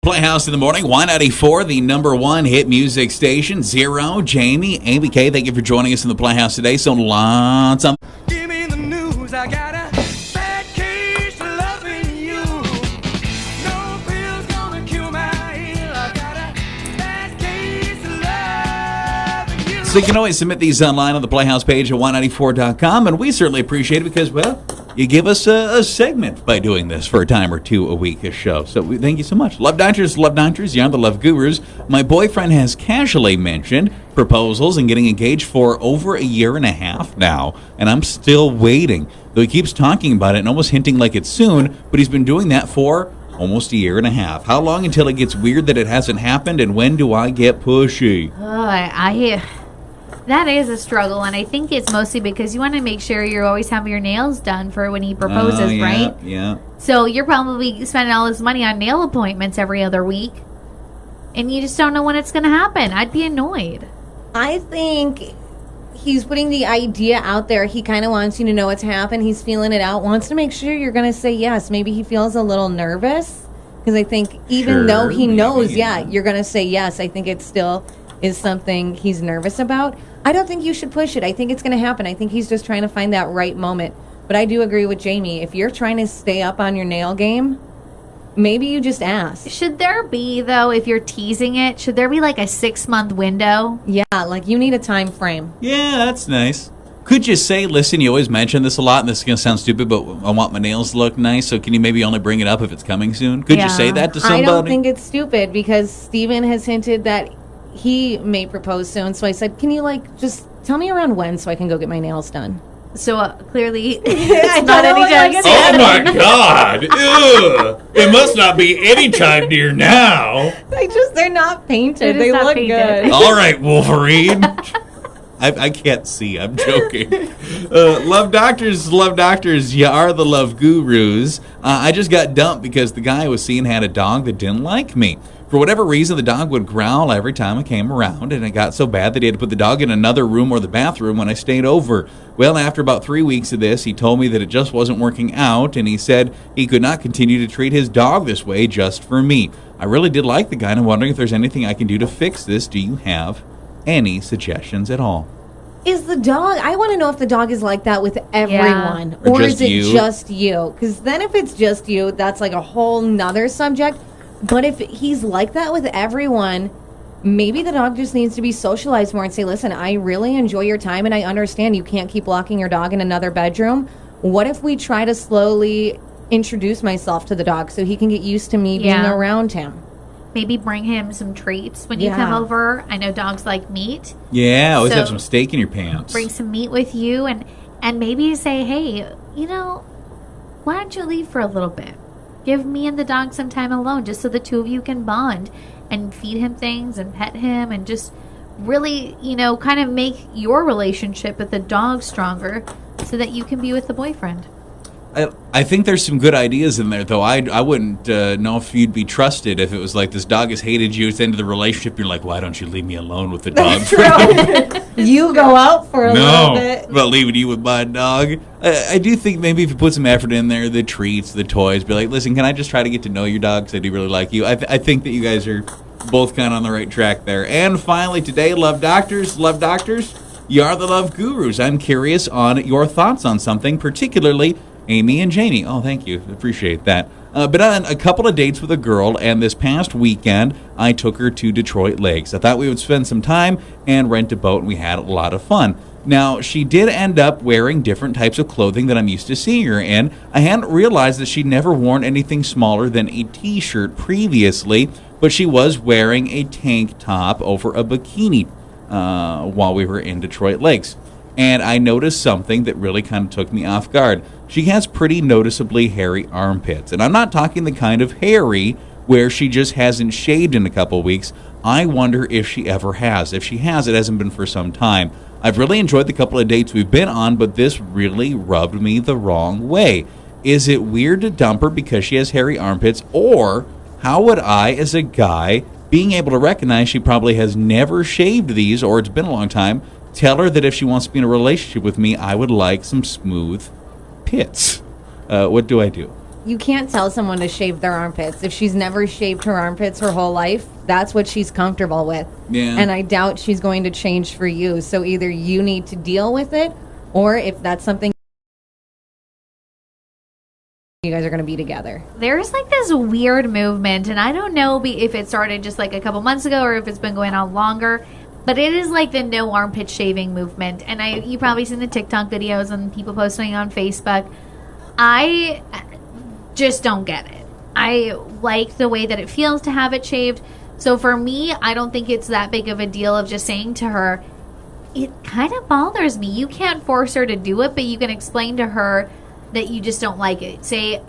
Playhouse in the Morning, Y94, the number one hit music station. Zero, Jamie, Amy K, thank you for joining us in the Playhouse today. So lots of... Give me the news, I got a bad case of loving you. No pill's gonna cure my ill, I got a bad case of loving you. So you can always submit these online on the Playhouse page at Y94.com, and we certainly appreciate it because, well, you give us a segment by doing this for a time or two a week a show. So we thank you so much. Love Doctors, you're the Love Gurus. My boyfriend has casually mentioned proposals and getting engaged for over a year and a half now, and I'm still waiting. Though he keeps talking about it and almost hinting like it's soon, but he's been doing that for almost a year and a half. How long until it gets weird that it hasn't happened, and when do I get pushy? That is a struggle, and I think it's mostly because you want to make sure you always have your nails done for when he proposes, Yeah, right? Yeah. So you're probably spending all this money on nail appointments every other week, and you just don't know when it's going to happen. I'd be annoyed. I think he's putting the idea out there. He kind of wants you to know what's happened. He's feeling it out, wants to make sure you're going to say yes. Maybe he feels a little nervous because I think even though he knows, you're going to say yes, I think it still is something he's nervous about. I don't think you should push it. I think it's going to happen. I think he's just trying to find that right moment. But I do agree with Jamie. If you're trying to stay up on your nail game, maybe you just ask. Should there be, though, if you're teasing it, should there be like a 6-month window? Yeah, like you need a time frame. Yeah, that's nice. Could you say, listen, you always mention this a lot, and this is going to sound stupid, but I want my nails to look nice, so can you maybe only bring it up if it's coming soon? Could you say that to somebody? I don't think it's stupid because Steven has hinted that he may propose soon. So I said, can you just tell me around when so I can go get my nails done? So clearly, it's not anytime soon. Oh my God! Ew. It must not be any time near now. They're not painted. They're They not look painted. good. All right, Wolverine. I can't see. I'm joking. Love Doctors, you are the Love Gurus. I just got dumped because the guy I was seeing had a dog that didn't like me. For whatever reason, the dog would growl every time I came around, and it got so bad that he had to put the dog in another room or the bathroom when I stayed over. Well, after about 3 weeks of this, he told me that it just wasn't working out, and he said he could not continue to treat his dog this way just for me. I really did like the guy, and I'm wondering if there's anything I can do to fix this. Do you have any suggestions at all? Is the dog, I want to know if the dog is like that with everyone. Or Or just is it you? just you? Because then if it's just you, that's like a whole nother subject. But if he's like that with everyone, maybe the dog just needs to be socialized more and say, listen, I really enjoy your time and I understand you can't keep locking your dog in another bedroom. What if we try to slowly introduce myself to the dog so he can get used to me being around him? Maybe bring him some treats when you come over. I know dogs like meat. Yeah, always So have some steak in your pants. Bring some meat with you and maybe say, hey, why don't you leave for a little bit? Give me and the dog some time alone just so the two of you can bond and feed him things and pet him and just really, kind of make your relationship with the dog stronger so that you can be with the boyfriend. I think there's some good ideas in there, though. I wouldn't know if you'd be trusted if it was like this dog has hated you. It's the end of the relationship. You're like, why don't you leave me alone with the dog? You go out for a little bit. About leaving you with my dog. I do think maybe if you put some effort in there, the treats, the toys, be like, listen, can I just try to get to know your dog because I do really like you? I think that you guys are both kind of on the right track there. And finally today, Love Doctors, you are the Love Gurus. I'm curious on your thoughts on something, particularly Amy and Jamie. Oh, thank you. Appreciate that. Been on a couple of dates with a girl, and this past weekend, I took her to Detroit Lakes. I thought we would spend some time and rent a boat, and we had a lot of fun. Now, she did end up wearing different types of clothing that I'm used to seeing her in. I hadn't realized that she'd never worn anything smaller than a t-shirt previously, but she was wearing a tank top over a bikini while we were in Detroit Lakes. And I noticed something that really kind of took me off guard. She has pretty noticeably hairy armpits. And I'm not talking the kind of hairy where she just hasn't shaved in a couple weeks. I wonder if she ever has. If she has, it hasn't been for some time. I've really enjoyed the couple of dates we've been on, but this really rubbed me the wrong way. Is it weird to dump her because she has hairy armpits? Or how would I, as a guy, being able to recognize she probably has never shaved these, or it's been a long time, tell her that if she wants to be in a relationship with me, I would like some smooth pits? What do I do? you can't tell someone to shave their armpits. If she's never shaved her armpits her whole life, that's what she's comfortable with. Yeah. And I doubt she's going to change for you. So either you need to deal with it, or if that's something you guys are going to be together. There's like this weird movement, and I don't know if it started just like a couple months ago or if it's been going on longer, but it is like the no armpit shaving movement. And you probably seen the TikTok videos and people posting on Facebook. I just don't get it. I like the way that it feels to have it shaved. So for me, I don't think it's that big of a deal of just saying to her, it kind of bothers me. You can't force her to do it, but you can explain to her that you just don't like it. Say,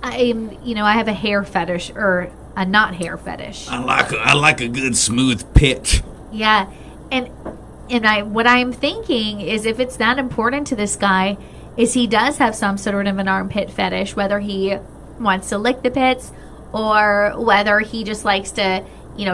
I have a hair fetish or a not hair fetish. I like a good smooth pit. Yeah, and what I'm thinking is if it's that important to this guy, is he does have some sort of an armpit fetish, whether he wants to lick the pits or whether he just likes to,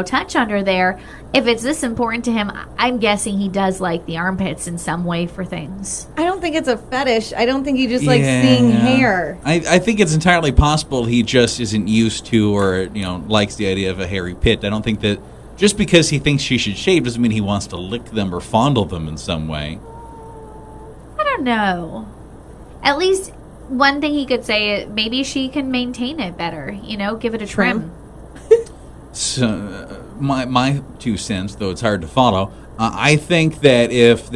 touch under there. If it's this important to him, I'm guessing he does like the armpits in some way for things. I don't think it's a fetish. I don't think he just likes seeing hair. I think it's entirely possible he just isn't used to or, likes the idea of a hairy pit. I don't think that just because he thinks she should shave doesn't mean he wants to lick them or fondle them in some way. I don't know. At least one thing he could say, maybe she can maintain it better, give it a trim. So, my 2 cents, though it's hard to follow, I think that if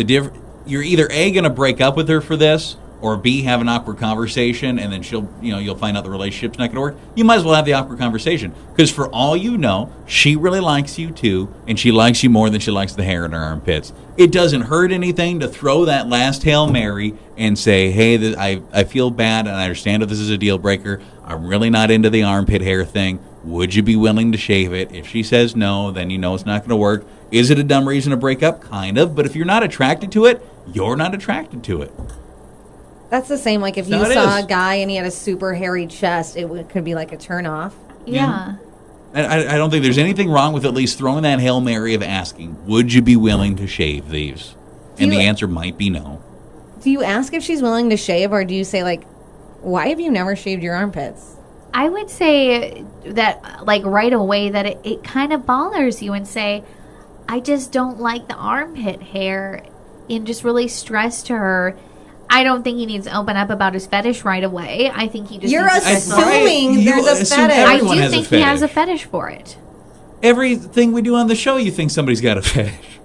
you're either A, going to break up with her for this, or B, have an awkward conversation, and then you'll find out the relationship's not going to work, you might as well have the awkward conversation. Because for all you know, she really likes you too, and she likes you more than she likes the hair in her armpits. It doesn't hurt anything to throw that last Hail Mary and say, hey, I feel bad, and I understand if this is a deal breaker. I'm really not into the armpit hair thing. Would you be willing to shave it? If she says no, then you know it's not going to work. Is it a dumb reason to break up? Kind of. But if you're not attracted to it, you're not attracted to it. That's the same, like if you No, it saw is. a guy and he had a super hairy chest, could be like a turnoff. Yeah. I don't think there's anything wrong with at least throwing that Hail Mary of asking, would you be willing to shave these? And the answer might be no. Do you ask if she's willing to shave, or do you say, like, why have you never shaved your armpits? I would say that, like, right away, that it kind of bothers you and say, I just don't like the armpit hair, and just really stress to her. I don't think he needs to open up about his fetish right away. I think he just You're needs to assuming You there's a assume fetish. I everyone do has a think he has a fetish. fetish for it. Everything we do on the show, you think somebody's got a fetish.